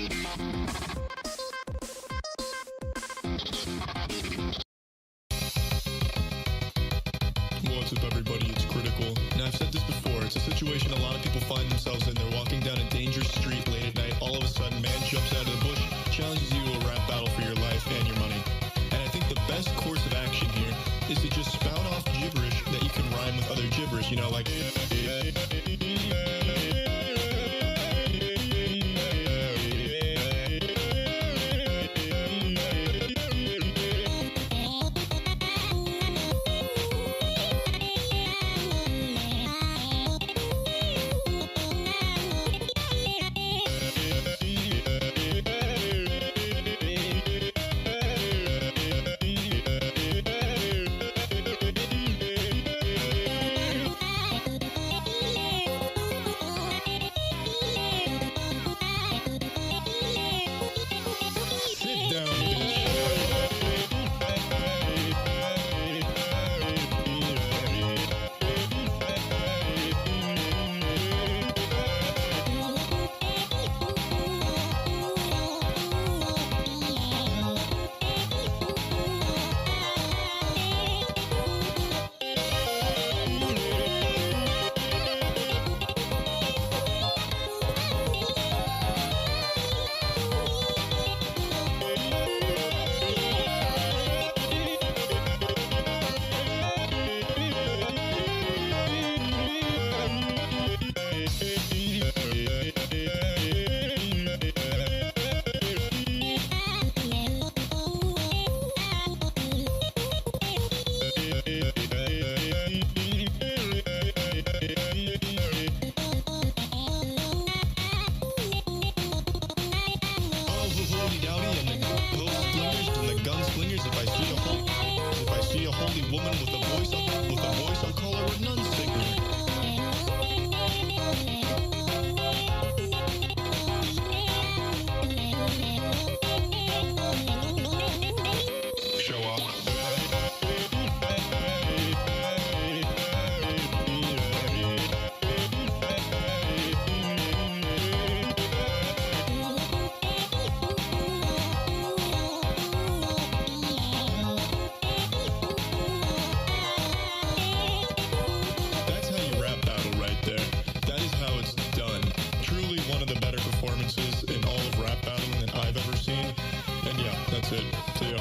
What's up, everybody? It's Critical. Now, I've said this before. It's a situation a lot of people find themselves in. They're walking down a dangerous street late at night. All of a sudden, man jumps out of the bush, challenges you to a rap battle for your life and your money. And I think the best course of action here is to just spout off gibberish that you can rhyme with other gibberish. You know, like... Woman with a voice, I'll call her a nun singer. Show off. Performances in all of rap battling that I've ever seen. And yeah, that's it. See ya.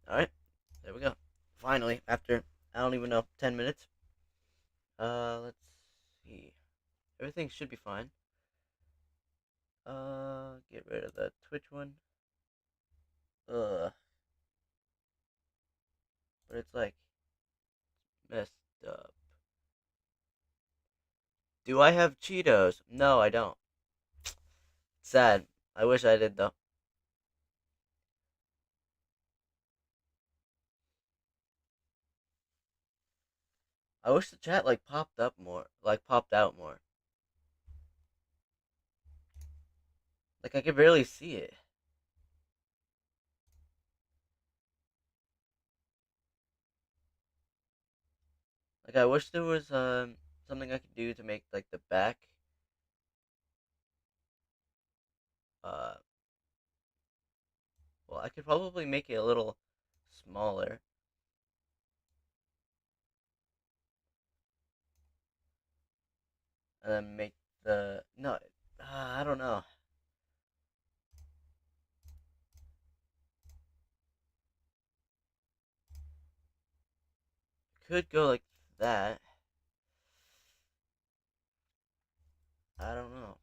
Alright, there we go. Finally, after, I don't even know, 10 minutes. Let's see. Everything should be fine. Get rid of the Twitch one. But it's like, messed up. Do I have Cheetos? No, I don't. Sad. I wish I did, though. I wish the chat, like, popped up more. Like, popped out more. Like, I could barely see it. Like, I wish there was, something I could do to make, like, the back, well, I could probably make it a little smaller. And then make the, no, I don't know. Could go like that. I don't know.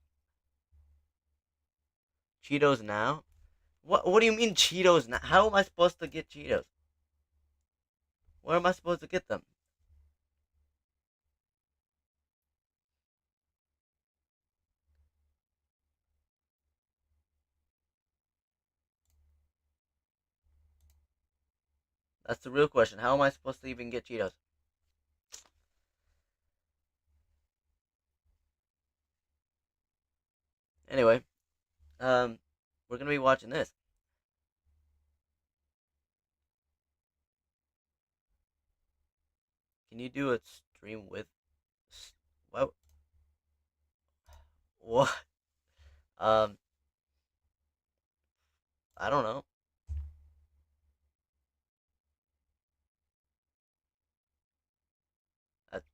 Cheetos now? What do you mean Cheetos now? How am I supposed to get Cheetos? Where am I supposed to get them? That's the real question. How am I supposed to even get Cheetos? Anyway, we're gonna be watching this. Can you do a stream with? What? What? I don't know.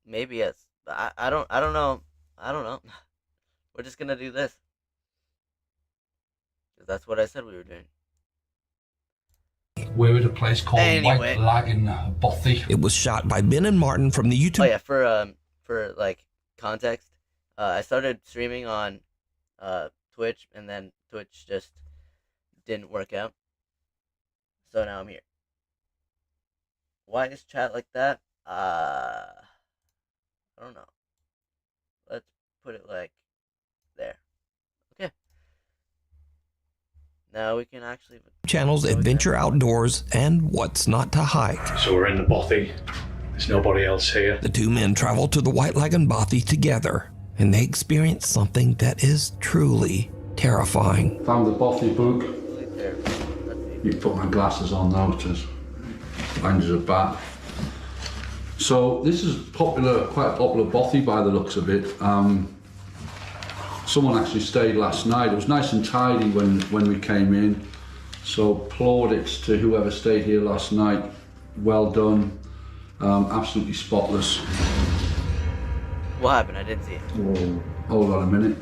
Maybe yes. But I don't know. I don't know. We're just gonna do this. 'Cause that's what I said we were doing. We're at a place called Anyway. White Lag in Bothy. It was shot by Ben and Martin from the YouTube. Oh yeah, for like context, I started streaming on Twitch, and then Twitch just didn't work out. So now I'm here. Why is chat like that? I don't know. Let's put it like there. Okay. Now we can actually Channels Adventure Outdoors and What's Not to Hike. So we're in the Bothy. There's nobody else here. The two men travel to the White Lag and Bothy together, and they experience something that is truly terrifying. Found the Bothy book. there. Let's see. You put my glasses on now, just blind as a bat. So this is popular, quite a popular Bothy by the looks of it. Someone actually stayed last night. It was nice and tidy when we came in. So plaudits to whoever stayed here last night. Well done. Absolutely spotless. What happened? I didn't see it. Whoa. Hold on a minute.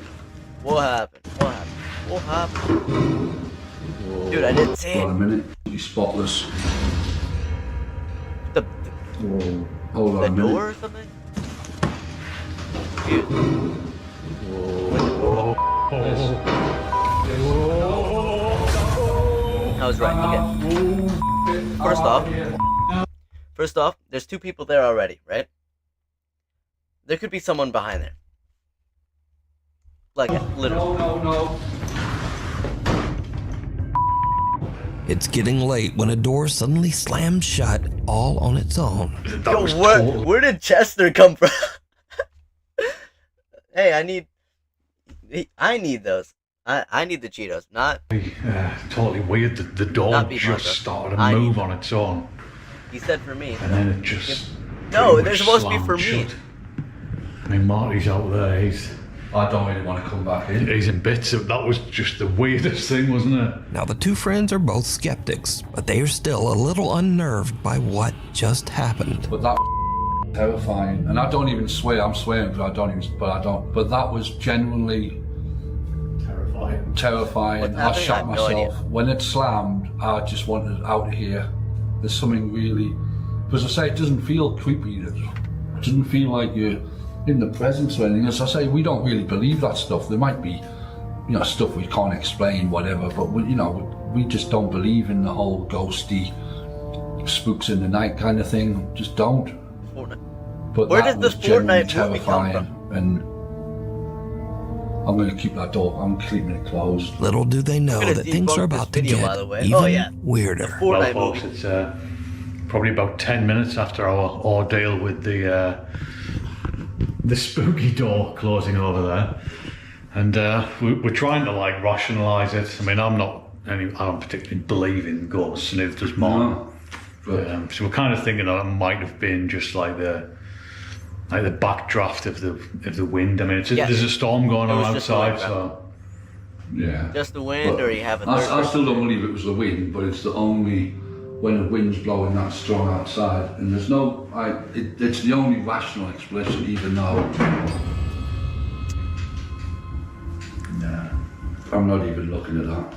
What happened? What happened? What happened? Whoa. Dude, I didn't see Hold on it. a minute. Absolutely spotless. The Whoa. Hold on the a minute. door or something? Dude. I was right. Okay. First off, there's two people there already, right? There could be someone behind there. Like, literally. No. It's getting late when a door suddenly slams shut all on its own. Yo, where did Chester come from? Hey, I need those. I need the Cheetos, not. Totally weird that the door Not be just Martha. started to I move need- on its own, He said for me. and then it just. No, pretty they're much supposed to be for slammed me. shut. I mean, Marty's out there. I don't really want to come back in. He's in bits. That was just the weirdest thing, wasn't it? Now, the two friends are both skeptics, but they are still a little unnerved by what just happened. But that was terrifying. And I don't even swear. I'm swearing, but I don't. But that was genuinely Terrifying. terrifying. What's I happening? I shot have no idea. myself. When it slammed, I just wanted out of here. There's something really, because I say it doesn't feel creepy. It doesn't feel like you're in the presence or anything. As I say, we don't really believe that stuff. There might be, stuff we can't explain, whatever, but we just don't believe in the whole ghosty, spooks in the night kind of thing. Just don't. But where that does was this Fortnite genuinely movie come terrifying, and I'm going to keep that door. I'm keeping it closed. Little do they know gonna that things debunk are this about to video, get by the way. even Oh, yeah. weirder. Well, Fortnite folks, movie. it's probably about 10 minutes after our ordeal with the spooky door closing over there, and we're trying to like rationalise it. I mean, I don't particularly believe in ghosts, and neither does mine. No, but So we're kind of thinking that it might have been just like the backdraft of the wind. I mean, there's a storm going It on was just the outside, wind, so yeah. Just the wind, But or you have a I third still don't believe it was the wind, but it's the only when the wind's blowing that strong outside, and there's no. It's the only rational explanation, even though. Nah, I'm not even looking at that.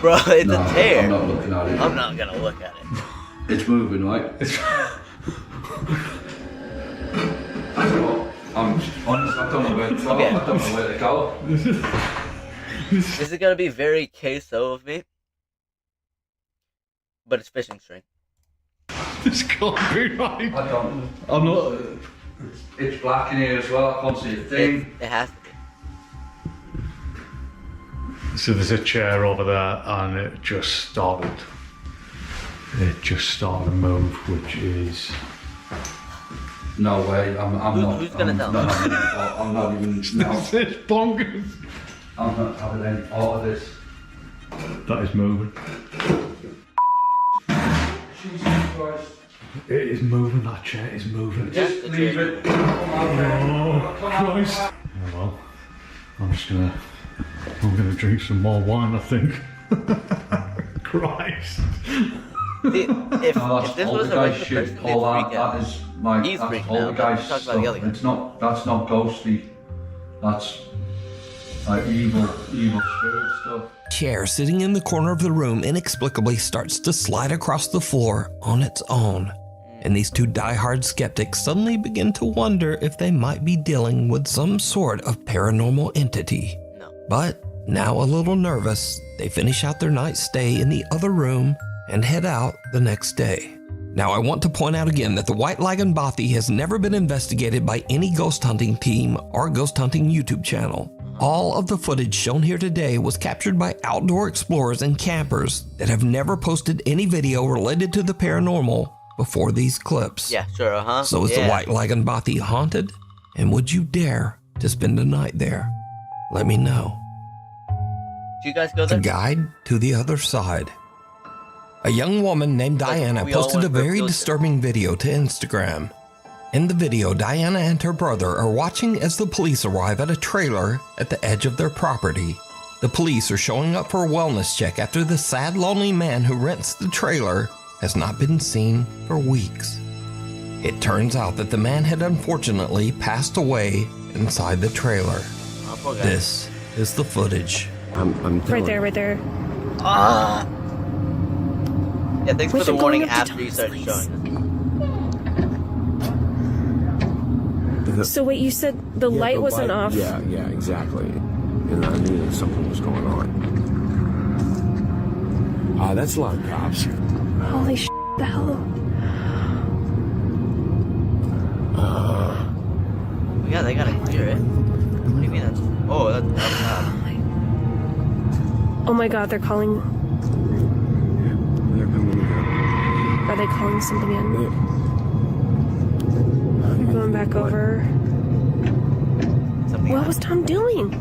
Bro, it's No, a tear. I'm not looking at it. I'm not gonna look at it. It's moving, right? I don't know. I'm honest. I don't know where to go. Okay. I don't know where to go. This is gonna be very queso of me, but it's fishing string. this can't be right. I don't. I'm not. It's black in here as well. I can't see a thing. It has to be. So there's a chair over there, and it just started to move, which is. No way. I'm not. Who's gonna tell no, me? I'm not even. No, It's bonkers. I'm not having any part of this. That is moving. Jesus Christ. It is moving. That chair is moving. Just leave it. Come on, Oh, Christ. Oh, well, I'm gonna drink some more wine, I think. Christ. See, if No, this all was the a guy's regular shit. person, they'd All freak that out. is my. He's That's freaking all the out, guy's but talk about the other stuff. guy. That's not ghostly. That's like evil spirit stuff. Chair sitting in the corner of the room inexplicably starts to slide across the floor on its own. And these two diehard skeptics suddenly begin to wonder if they might be dealing with some sort of paranormal entity. No. But now a little nervous, they finish out their night stay in the other room and head out the next day. Now I want to point out again that the White Lagoon Bothy has never been investigated by any ghost hunting team or ghost hunting YouTube channel. All of the footage shown here today was captured by outdoor explorers and campers that have never posted any video related to the paranormal before these clips. Yeah, sure, So is yeah. the White Lagoon Bothy haunted? And would you dare to spend a night there? Let me know. Do you guys go A there? guide to the other side. A young woman named Diana we all posted a went for a very field trip. disturbing video to Instagram. In the video, Diana and her brother are watching as the police arrive at a trailer at the edge of their property. The police are showing up for a wellness check after the sad, lonely man who rents the trailer has not been seen for weeks. It turns out that the man had unfortunately passed away inside the trailer. Oh, poor guy. This is the footage. I'm Right there, right there. Ah! Yeah, thanks We for the should go warning up to after you Thomas, started please. showing us. So wait, you said the light wasn't off. Yeah, exactly. And I knew that something was going on. That's a lot of cops. Holy sh! The hell? Yeah, they gotta clear it. What do you mean that's... Oh, that's Oh my God, they're calling. They're coming in. Are they calling something in? I'm going back over. something. What was Tom doing?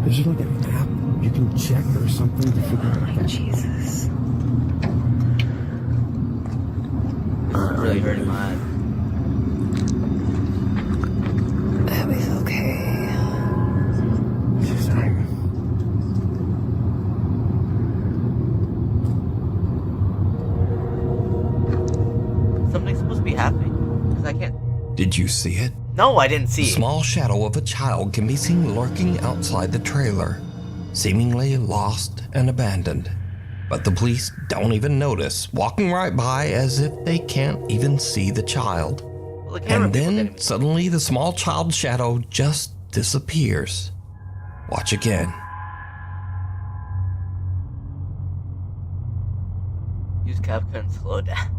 Is there like an app you can check or something to figure out? Oh my Jesus. It's really hurting my eyes. Abby's okay. She's not. Something's supposed to be happening. Because I can't... Did you see it? No, I didn't see A it. small shadow of a child can be seen lurking outside the trailer, seemingly lost and abandoned. But the police don't even notice, walking right by as if they can't even see the child. Well, the camera And people didn't then even- suddenly the small child's shadow just disappears. Watch again. Use CapCut and slow down.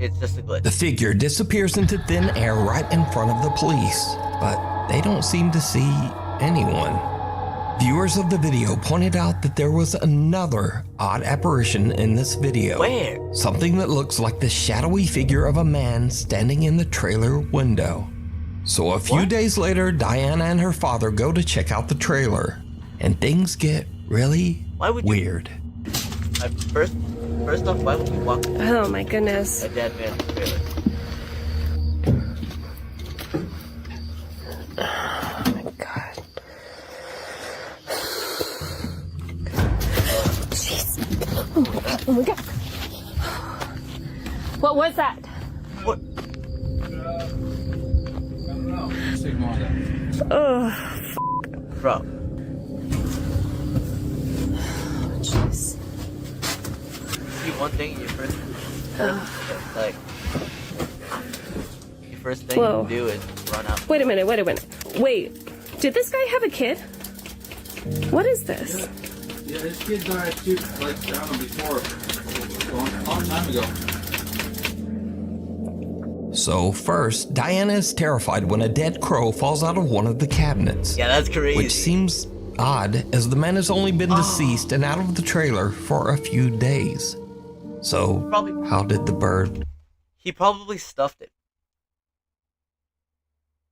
It's just a glitch. The figure disappears into thin air right in front of the police, but they don't seem to see anyone. Viewers of the video pointed out that there was another odd apparition in this video. Where? Something that looks like the shadowy figure of a man standing in the trailer window. So a few days later, Diana and her father go to check out the trailer, and things get really weird. First off, why would you walk Oh my goodness. a dead man's trailer? Oh my god. Jeez. Oh my god. Oh my god. What was that? What? Ugh. Bro. Jeez. See, one thing, your first thing Whoa. you do is run out. Wait a minute. Wait. Did this guy have a kid? What is this? Yeah, his kid died too, like down before, a long time ago. So first, Diana is terrified when a dead crow falls out of one of the cabinets. Yeah, that's crazy. Which seems odd, as the man has only been deceased and out of the trailer for a few days. So, how did the bird... He probably stuffed it.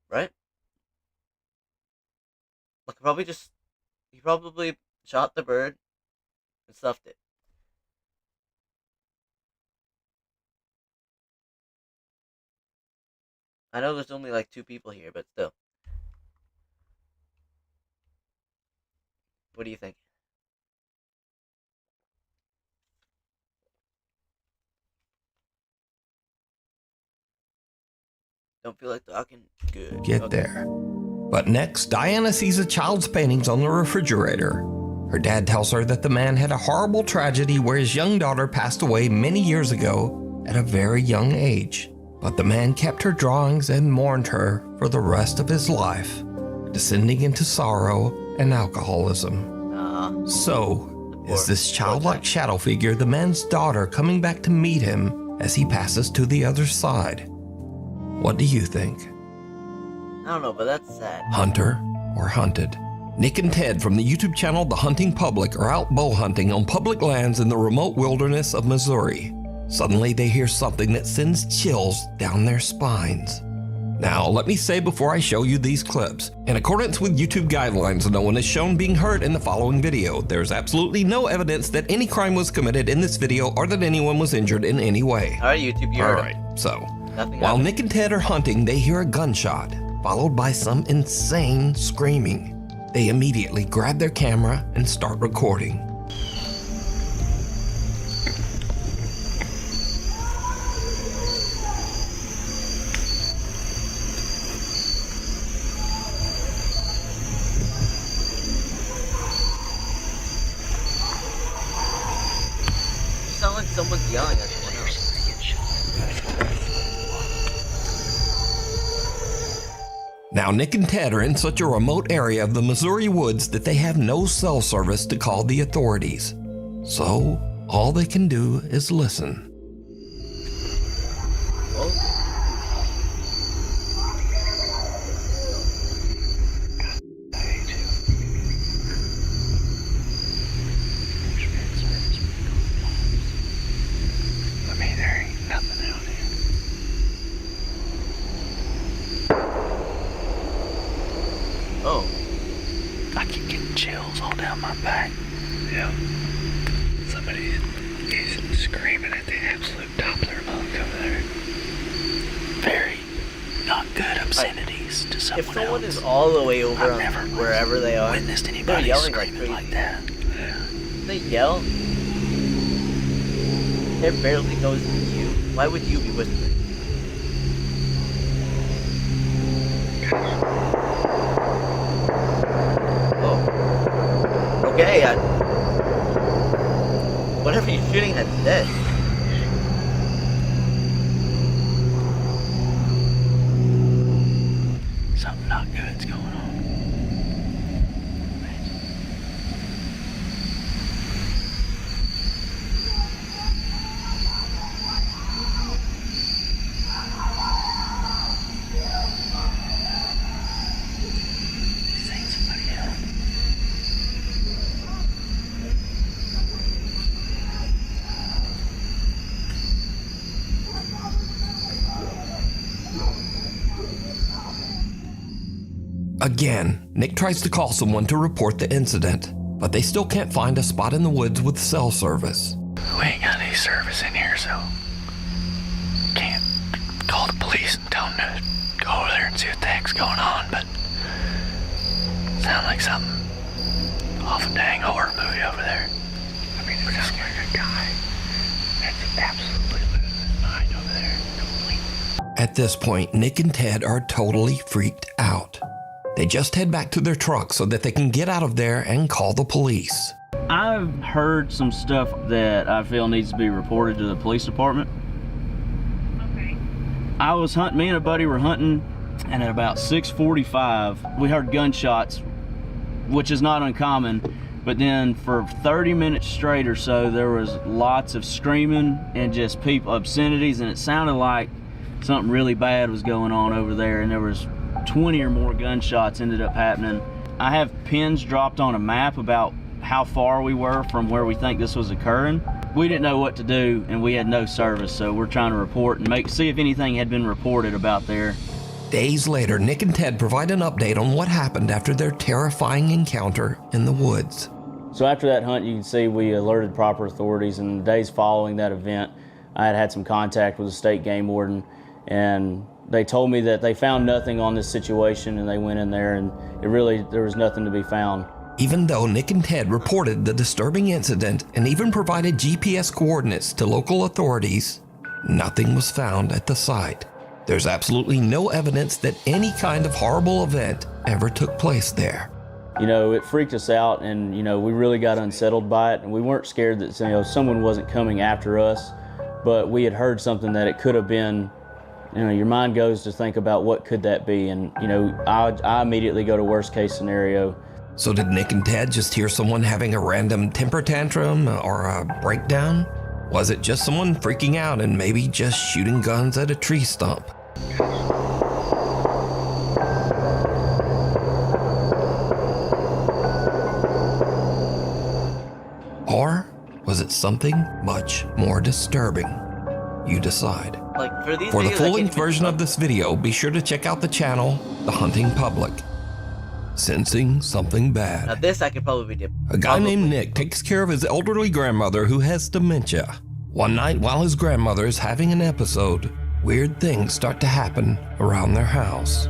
Right? Like, he probably shot the bird and stuffed it. I know there's only like 2 people here, but still. What do you think? Don't feel like talking? Good. get Okay. there. But next, Diana sees a child's paintings on the refrigerator. Her dad tells her that the man had a horrible tragedy where his young daughter passed away many years ago at a very young age. But the man kept her drawings and mourned her for the rest of his life, descending into sorrow and alcoholism. So, is this childlike shadow figure the man's daughter coming back to meet him as he passes to the other side? What do you think? I don't know, but that's sad. Hunter or hunted? Nick and Ted from the YouTube channel The Hunting Public are out bow hunting on public lands in the remote wilderness of Missouri. Suddenly they hear something that sends chills down their spines. Now, let me say before I show you these clips, in accordance with YouTube guidelines, no one is shown being hurt in the following video. There's absolutely no evidence that any crime was committed in this video or that anyone was injured in any way. Alright, YouTube, you heard him. Alright, so, Nothing while happened. Nick and Ted are hunting, they hear a gunshot, followed by some insane screaming. They immediately grab their camera and start recording. You sound like someone's yelling at someone else. Now, Nick and Ted are in such a remote area of the Missouri woods that they have no cell service to call the authorities. So, all they can do is listen. I mean, there ain't nothing out here. Oh. I keep getting chills all down my back. Yeah. Somebody is screaming at the absolute top of their lungs over there. Very not good obscenities to someone If someone else. is all the way over I've on never wherever they are, witnessed they're anybody yelling like screaming crazy. like that. They yell. It barely goes to you. Why would you be whispering? okay? Whatever you're shooting at is dead. Something not good's going on. He's saying somebody else. Again, Nick tries to call someone to report the incident, but they still can't find a spot in the woods with cell service. We ain't got any service in here, so can't call the police and tell them to go over there and see what the heck's going on, but sound like something off a dang horror movie over there. I mean, it sounds like a guy that's absolutely losing his mind over there. Completely. At this point, Nick and Ted are totally freaked out. They just head back to their truck so that they can get out of there and call the police. I've heard some stuff that I feel needs to be reported to the police department. Okay. I was hunting, me and a buddy were hunting, and at about 6:45, we heard gunshots, which is not uncommon, but then for 30 minutes straight or so, there was lots of screaming and just people, obscenities, and it sounded like something really bad was going on over there, and there was 20 or more gunshots ended up happening. I have pins dropped on a map about how far we were from where we think this was occurring. We didn't know what to do, and we had no service, so we're trying to report and see if anything had been reported about there. Days later, Nick and Ted provide an update on what happened after their terrifying encounter in the woods. So after that hunt, you can see we alerted proper authorities, and the days following that event, I had some contact with the state game warden, and they told me that they found nothing on this situation, and they went in there, and there was nothing to be found. Even though Nick and Ted reported the disturbing incident and even provided GPS coordinates to local authorities, nothing was found at the site. There's absolutely no evidence that any kind of horrible event ever took place there. You know, it freaked us out, and we really got unsettled by it, and we weren't scared that someone wasn't coming after us, but we had heard something that it could have been. Your mind goes to think about what could that be, and I immediately go to worst case scenario. So did Nick and Ted just hear someone having a random temper tantrum or a breakdown? Was it just someone freaking out and maybe just shooting guns at a tree stump? Or was it something much more disturbing? You decide. For the full-length version of this video, be sure to check out the channel, The Hunting Public. Sensing something bad. Now this I could probably do. A guy named Nick takes care of his elderly grandmother who has dementia. One night while his grandmother is having an episode, weird things start to happen around their house.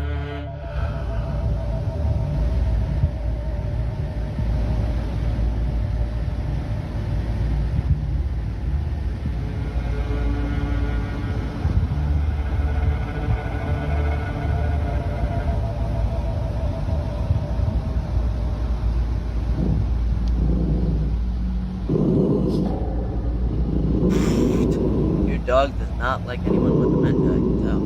Dog does not like anyone with dementia, I can tell.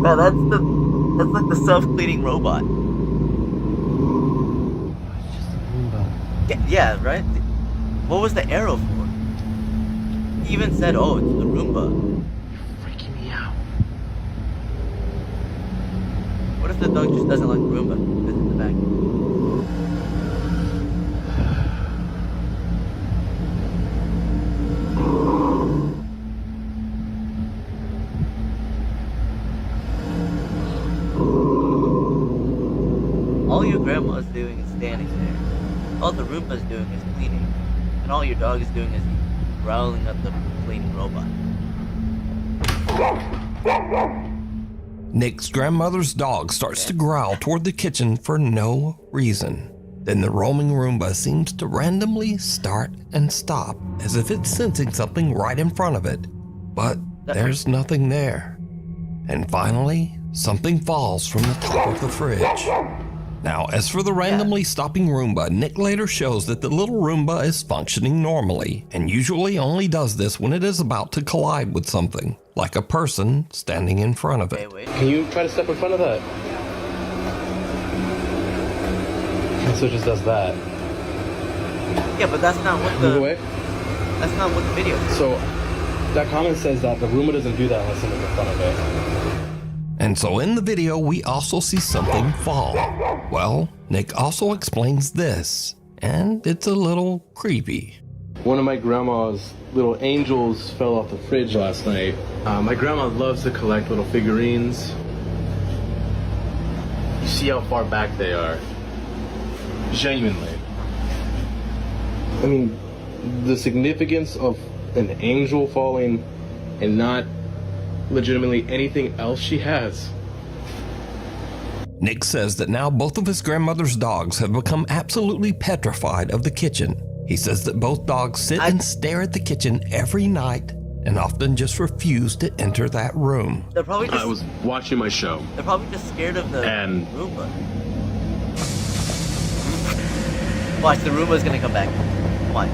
Man, that's like the self-cleaning robot. Yeah, right? What was the arrow for? He even said, oh, it's the Roomba. What if the dog just doesn't like Roomba? It's in the back. All your grandma's doing is standing there. All the Roomba's doing is cleaning. And all your dog is doing is growling at the cleaning robot. Nick's grandmother's dog starts to growl toward the kitchen for no reason. Then the roaming Roomba seems to randomly start and stop, as if it's sensing something right in front of it. but there's nothing there. And finally, something falls from the top of the fridge. Now, as for the randomly stopping Roomba, Nick later shows that the little Roomba is functioning normally and usually only does this when it is about to collide with something, like a person standing in front of it. Wait. Can you try to step in front of that? So it just does that. Yeah, but that's not what Move away. That's not what the video is. So that comment says that the Roomba doesn't do that unless someone's in front of it. And so in the video, we also see something fall. Well, Nick also explains this, and it's a little creepy. One of my grandma's little angels fell off the fridge last night. My grandma loves to collect little figurines. You see how far back they are. Genuinely. I mean, the significance of an angel falling and not legitimately anything else she has. Nick says that now both of his grandmother's dogs have become absolutely petrified of the kitchen. He says that both dogs sit and stare at the kitchen every night and often just refuse to enter that room. They're probably just, I was watching my show. They're probably just scared of the Roomba. Watch, the Roomba's gonna come back. Watch.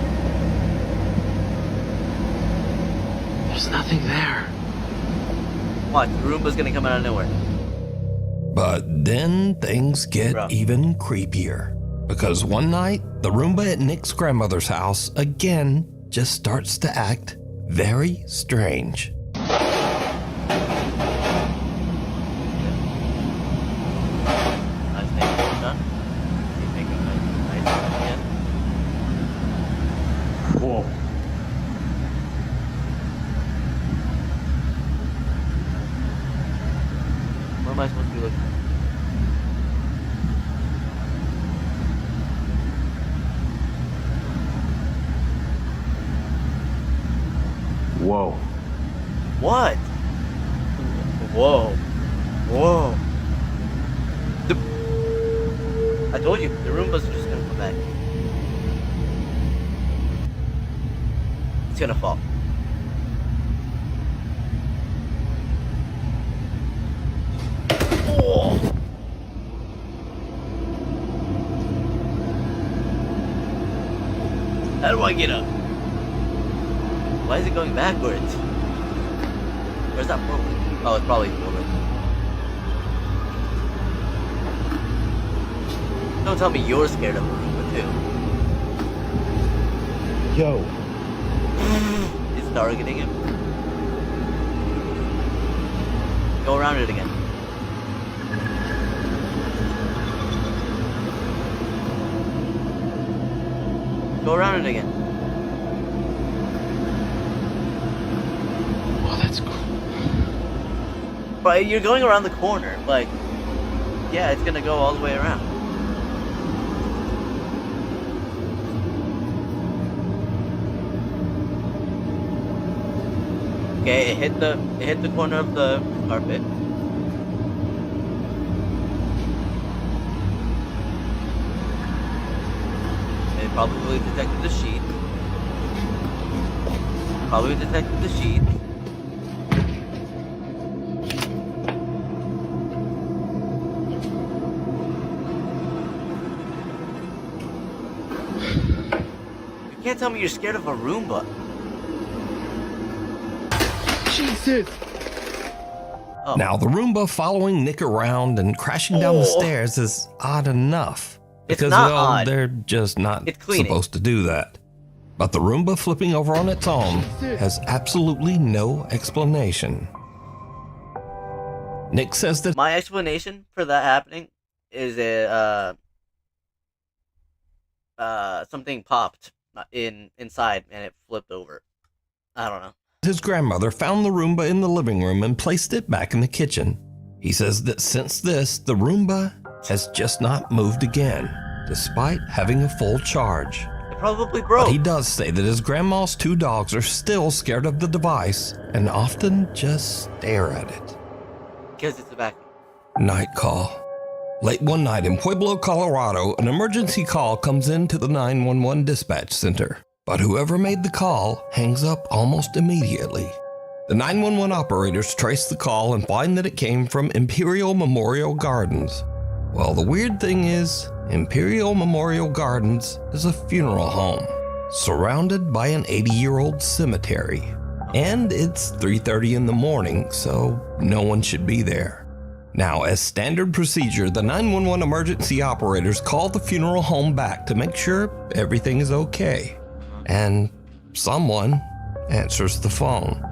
There's nothing there. Watch, the Roomba's gonna come out of nowhere. But then things get even creepier. Because one night, the Roomba at Nick's grandmother's house again just starts to act very strange. Whoa. What am I supposed to be looking at? Whoa. What? Whoa. Whoa. I told you, the Roomba's just gonna come back. It's gonna fall. Oh. How do I get up? Why is it going backwards? Where's that forward? Oh, it's probably forward. Don't tell me you're scared of a Roomba too. Yo. It's targeting him. Go around it again. Go around it again. Oh, that's cool. But you're going around the corner. Like, yeah, it's gonna go all the way around. Okay, it hit the corner of the carpet. It probably detected the sheet. Probably detected the sheet. You can't tell me you're scared of a Roomba. Jesus! Oh. Now, the Roomba following Nick around and crashing down the stairs is odd enough. It's Because, not well, odd. they're just not It's cleaning. supposed to do that. But the Roomba flipping over on its own has absolutely no explanation. Nick says that My explanation for that happening is something popped inside and it flipped over. I don't know. his grandmother found the Roomba in the living room and placed it back in the kitchen. He says that since this, the Roomba has just not moved again, despite having a full charge. It probably broke. But he does say that his grandma's two dogs are still scared of the device and often just stare at it. Because it's a vacuum. Night call. Late one night in Pueblo, Colorado, an emergency call comes into the 911 dispatch center. But whoever made the call hangs up almost immediately. The 911 operators trace the call and find that it came from Imperial Memorial Gardens. Well, the weird thing is, Imperial Memorial Gardens is a funeral home, surrounded by an 80-year-old cemetery. And it's 3:30 in the morning, so no one should be there. Now, as standard procedure, the 911 emergency operators call the funeral home back to make sure everything is okay. And someone answers the phone.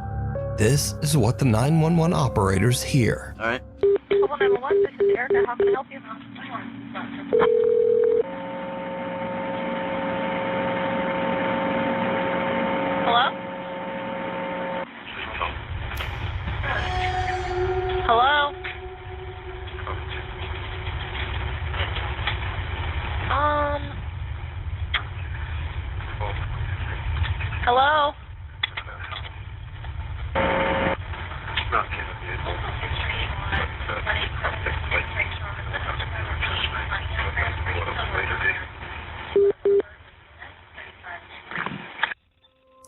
This is what the 911 operators hear. All right. 911, this is Erica. How can I help you? Hello? Hello? Hello?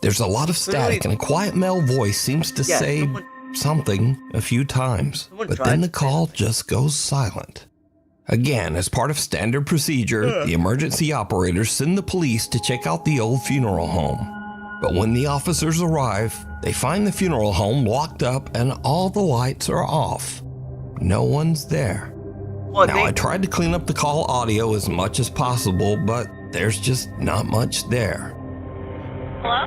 There's a lot of static and a quiet male voice seems to say something a few times, but then the call just goes silent. Again, as part of standard procedure, the emergency operators send the police to check out the old funeral home. But when the officers arrive, they find the funeral home locked up and all the lights are off. No one's there. Now, I tried to clean up the call audio as much as possible, but there's just not much there. Hello?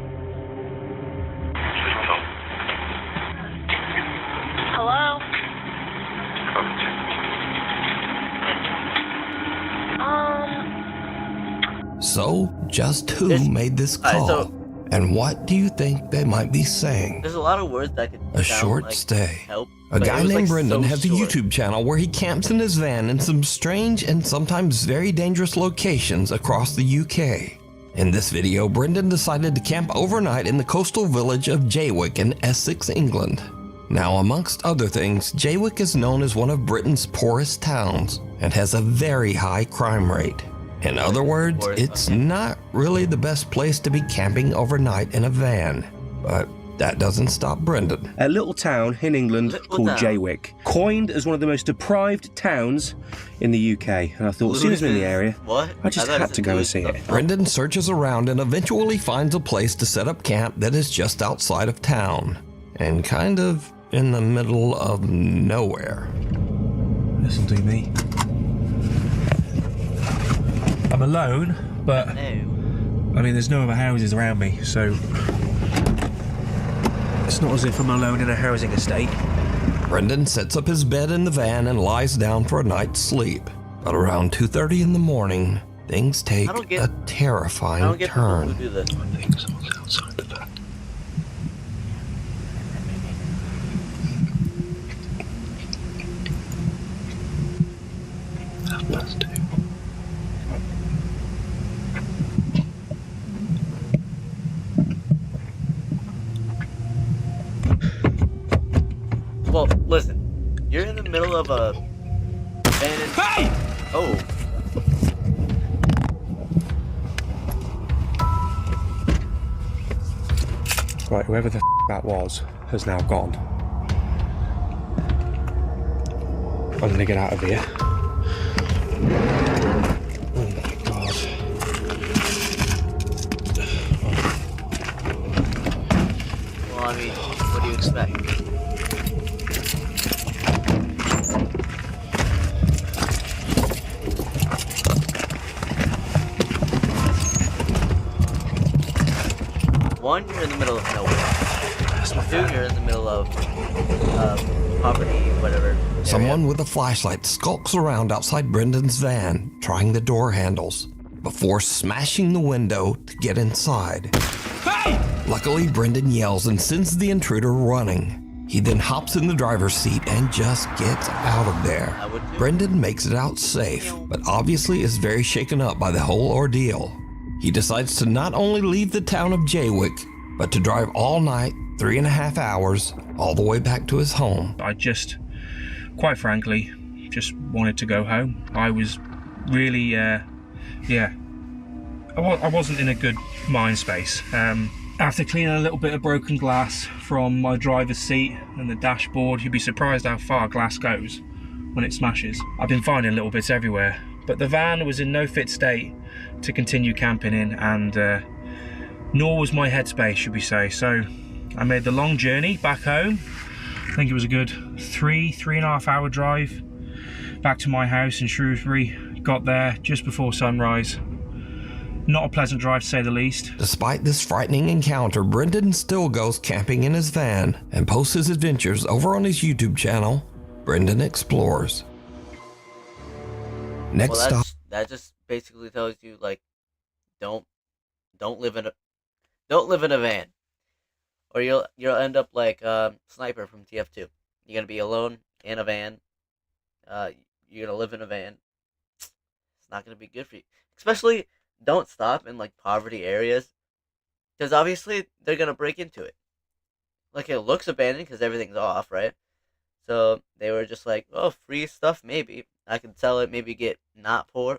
Hello? So, just who made this call? And what do you think they might be saying? There's a lot of words that could A sound short like stay. help. A but guy it was, named like, Brendan so has a short. YouTube channel where he camps in his van in some strange and sometimes very dangerous locations across the UK. In this video, Brendan decided to camp overnight in the coastal village of Jaywick in Essex, England. Now, amongst other things, Jaywick is known as one of Britain's poorest towns and has a very high crime rate. In other words, it's not really the best place to be camping overnight in a van. But that doesn't stop Brendan. A little town in England called Jaywick, coined as one of the most deprived towns in the UK. And I thought, as soon as we're in the area, I just had to go and see it. Brendan searches around and eventually finds a place to set up camp that is just outside of town and kind of in the middle of nowhere. Listen to me. I'm alone, but I mean, there's no other houses around me, so it's not as if I'm alone in a housing estate. Brendan sets up his bed in the van and lies down for a night's sleep. But around 2:30 in the morning, things take a terrifying turn. I think someone's outside the van. That's two. Well, listen. You're in the middle of a abandoned... Hey! Oh. Right, whoever the that was has now gone. I'm gonna get out of here. Oh my god. Well, I mean, what do you expect? One, you're in the middle of nowhere. Two, you're in the middle of poverty, whatever. Someone with a flashlight skulks around outside Brendan's van, trying the door handles, before smashing the window to get inside. Hey! Luckily, Brendan yells and sends the intruder running. He then hops in the driver's seat and just gets out of there. Brendan makes it out safe, but obviously is very shaken up by the whole ordeal. He decides to not only leave the town of Jaywick, but to drive all night, 3.5 hours, all the way back to his home. I just, quite frankly, just wanted to go home. I was really, I wasn't in a good mind space. After cleaning a little bit of broken glass from my driver's seat and the dashboard, you'd be surprised how far glass goes when it smashes. I've been finding little bits everywhere, but the van was in no fit state to continue camping in, and nor was my headspace, should we say. So I made the long journey back home. I think it was a good three and a half hour drive back to my house in Shrewsbury. Got there just before sunrise. Not a pleasant drive, to say the least. Despite this frightening encounter, Brendan still goes camping in his van and posts his adventures over on his YouTube channel, Brendan Explores. Next stop. That just basically tells you, like, don't live in a van, or you'll end up like Sniper from TF2. You're gonna be alone in a van. You're gonna live in a van. It's not gonna be good for you. Especially, don't stop in like poverty areas, because obviously they're gonna break into it. Like, it looks abandoned because everything's off, right? So they were just like, oh, free stuff, maybe I can sell it, maybe get not poor.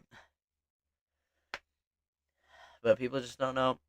But people just don't know